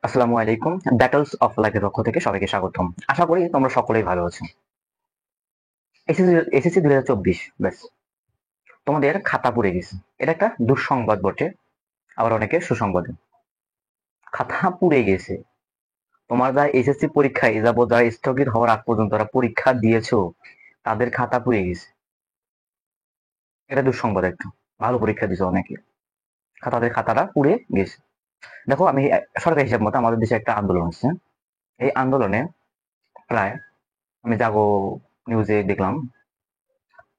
আসসালামু আলাইকুম। Battles of লাইফের পক্ষ থেকে সবাইকে স্বাগতম। আশা করি তোমরা সকলেই ভালো আছো। এসএসসি 2024 ব্যাস তোমাদের খাতা পুড়ে গেছে। এটা একটা দুঃসংবাদ বটে, আবার অনেকে সুসংবাদ। খাতা পুড়ে গেছে। তোমার যারা এসএসসি পরীক্ষায় এ যাবৎ যারা স্থগিত হওয়ার আগ পর্যন্ত যারা পরীক্ষা দিয়েছো তাদের খাতা পুড়ে গেছে। এটা দুঃসংবাদ একটা। ভালো পরীক্ষা দিছো অনেকে। তাদের খাতাটা পুড়ে গেছে। দেখো আমি সরকারি হিসাব মতো আমাদের দেশে একটা আন্দোলন হচ্ছে। এই আন্দোলনে প্রায় আমি জাগো নিউজে দেখলাম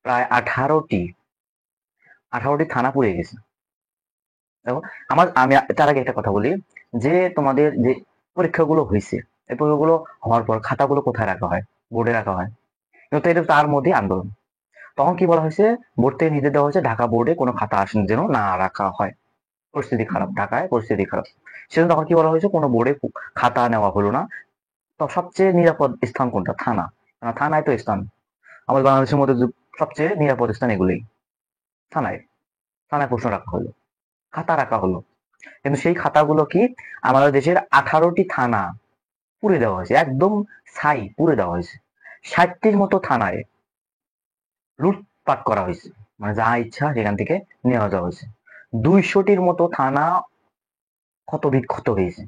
প্রায় 18টি থানা পুড়ে গেছে। দেখো আমি তার আগে একটা কথা বলি যে তোমাদের যে পরীক্ষাগুলো হয়েছে এই পরীক্ষাগুলো হওয়ার পর খাতাগুলো কোথায় রাখা হয়? বোর্ডে রাখা হয়। কিন্তু এটা তার মধ্যে আন্দোলন। তখন কি বলা হয়েছে? বোর্ড থেকে নির্দেশ দেওয়া হয়েছে ঢাকা বোর্ডে কোনো খাতা আসেন যেন না রাখা হয়। পরিস্থিতি খারাপ, ঢাকায় পরিস্থিতি খারাপ। সেজন্য তখন কি বলা হয়েছে? কোনো বোর্ডে খাতা নেওয়া হলো না। তো সবচেয়ে নিরাপদ স্থান কোনটা? থানা। থানায় তো স্থান আমাদের বাংলাদেশের মধ্যে সবচেয়ে নিরাপদ স্থান এগুলোই। থানায় থানায় প্রশ্ন রাখা হলো, খাতা রাখা হলো। কিন্তু সেই খাতাগুলো কি আমাদের দেশের 18টি থানা পুড়ে দেওয়া হয়েছে, একদম ছাই পুড়ে দেওয়া হয়েছে। 60টির মতো থানায় লুটপাট করা হয়েছে, মানে যা ইচ্ছা সেখান থেকে নেওয়া যাওয়া হয়েছে। 200টির মতো থানা ক্ষত বিক্ষত হয়েছে,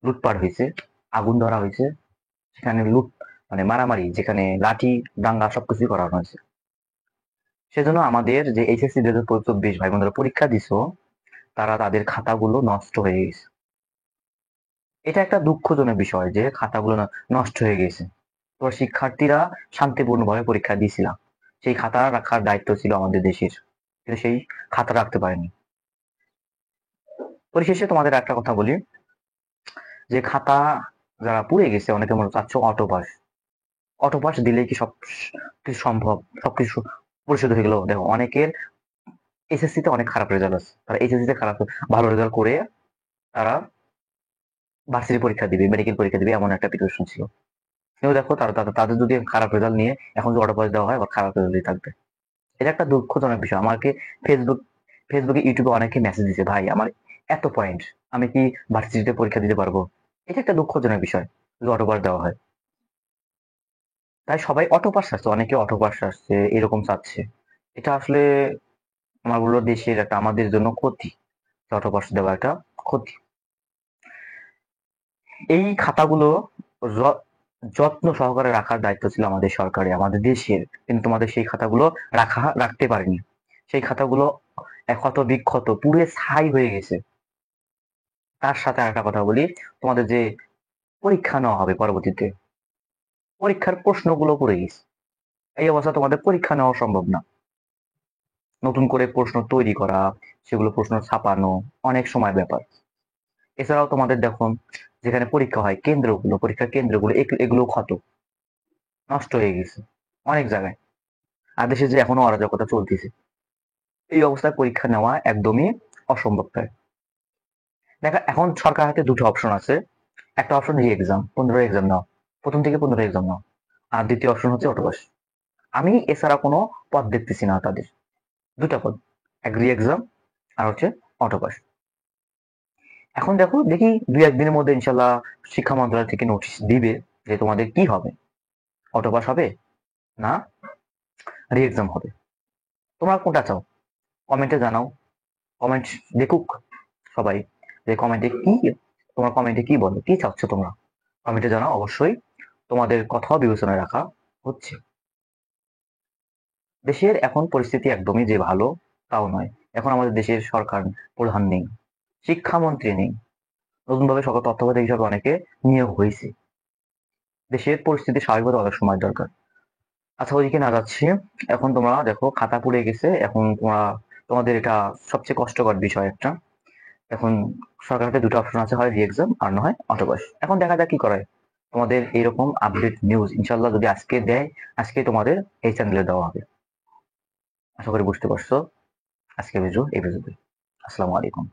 লুটপাট হয়েছে, আগুন ধরা হয়েছে, সেখানে মানে মারামারি, যেখানে লাঠি দাঙ্গা সবকিছুই করানো হয়েছে। সেজন্য আমাদের যে এইচএসসি 2024 ভাই বোনেরা পরীক্ষা দিছো তারা তাদের খাতাগুলো নষ্ট হয়ে গেছে। এটা একটা দুঃখজনক বিষয় যে খাতাগুলো নষ্ট হয়ে গেছে। তো শিক্ষার্থীরা শান্তিপূর্ণভাবে পরীক্ষা দিয়েছিলাম, সেই খাতা রাখার দায়িত্ব ছিল আমাদের দেশের, কিন্তু সেই খাতা রাখতে পারেনি। পরিশেষে তোমাদের একটা কথা বলি যে খাতা যারা পুড়ে গেছে অনেকে মনে চাচ্ছ অটো পাস। অটো পাস দিলে কি সব কিছু সম্ভব? সবকিছু পরিশোধ হয়ে গেল? দেখো অনেকের এসএসসি তে অনেক খারাপ রেজাল্ট আছে, তারা এসএসসি তে ভালো রেজাল্ট করে তারা ভার্সিটি পরীক্ষা দিবে, মেডিকেল পরীক্ষা দিবে, এমন একটা প্রিপারেশন ছিল। কিন্তু দেখো তাদের যদি খারাপ রেজাল্ট নিয়ে এখন যদি অটো পাস দেওয়া হয় আবার খারাপ রেজাল্টই থাকবে। এটা একটা দুঃখজনক বিষয়। আমাকে ফেসবুকে ইউটিউবে অনেকে মেসেজ দিছে, ভাই আমার এত পয়েন্ট, আমি কি ভার্সিটিতে পরীক্ষা দিতে পারবো? এটা একটা দুঃখজনক বিষয় যদি অটো পাস দেওয়া হয়। তাই সবাই অটো পাস আসছে, অনেকে অটো পাস আসছে এরকম চাচ্ছে। এটা আসলে আমার বললো দেশের একটা আমাদের জন্য ক্ষতি। অটো পাস দেওয়া একটা ক্ষতি। এই খাতাগুলো য- যত্ন সহকারে রাখার দায়িত্ব ছিল আমাদের সরকারের, আমাদের দেশের, কিন্তু তোমাদের সেই খাতাগুলো রাখতে পারেনি। সেই খাতাগুলো ক্ষত বিক্ষত পুড়ে ছাই হয়ে গেছে। তার সাথে একটা কথা বলি, তোমাদের যে পরীক্ষা নেওয়া হবে পরবর্তীতে, পরীক্ষার প্রশ্নগুলো পড়ে গেছে। এই অবস্থা তোমাদের পরীক্ষা নেওয়া সম্ভব না। নতুন করে প্রশ্ন তৈরি করা, সেগুলো প্রশ্ন ছাপানো অনেক সময় ব্যাপার। এছাড়াও তোমাদের দেখো যেখানে পরীক্ষা হয় কেন্দ্রগুলো, পরীক্ষার কেন্দ্রগুলো এগুলো ক্ষত নষ্ট হয়ে গেছে অনেক জায়গায়। আর দেশে যে এখনো অরাজকতা চলতেছে, এই অবস্থায় পরীক্ষা নেওয়া একদমই অসম্ভব প্রায়। দেখা এখন সরকার হাতে দুটো অপশন আছে। একটা অপশন রি এক্সাম, 15 এক্সাম নাও, প্রথম থেকে 15 এক্সাম নাও। আর দ্বিতীয় অপশন হচ্ছে অটোপাস। আমি এছাড়া কোনো পথ দেখতেছি না তাদের। দুটা পদ, এক রি এক্সাম আর হচ্ছে অটোপাস। এখন দেখো দেখি দুই একদিনের মধ্যে ইনশাল্লাহ শিক্ষা মন্ত্রণালয় থেকে নোটিশ দিবে যে তোমাদের কি হবে, অটোপাস হবে না রি এক্সাম হবে। তোমরা কোনটা চাও? কমেন্টে জানাও। কমেন্ট দেখুক সবাই যে কমেন্টে কি, তোমার কমেন্টে কি বলো, কি চাচ্ছ তোমরা কমেন্টে জানাও অবশ্যই। তোমাদের কথাও বিবেচনায় রাখা হচ্ছে। দেশের এখন পরিস্থিতি একদমই যে ভালো তাও নয়। এখন আমাদের দেশের সরকার প্রধান নেই, শিক্ষামন্ত্রী নেই, নতুনভাবে সকল তত্ত্বাবধায়ক হিসাবে অনেকে নিয়োগ হয়েছে। দেশের পরিস্থিতি স্বাভাবিক হতে অনেক সময় দরকার। আচ্ছা ওইদিকে না যাচ্ছি। এখন তোমরা দেখো খাতা পুড়ে গেছে, এখন তোমাদের এটা সবচেয়ে কষ্টকর বিষয় একটা। এখন সরকার হাতে দুটো অপশন আছে, হয় রি এক্সাম আর না হয় অটোপাস। এখন দেখা যাক কি করায়। তোমাদের এইরকম আপডেট নিউজ ইনশাল্লাহ যদি আজকে দেয়, আজকে তোমাদের এই চ্যানেলে দেওয়া হবে। আশা করি বুঝতে পারছো। আজকে ভিডিও এই পর্যন্তই। আসসালামু আলাইকুম।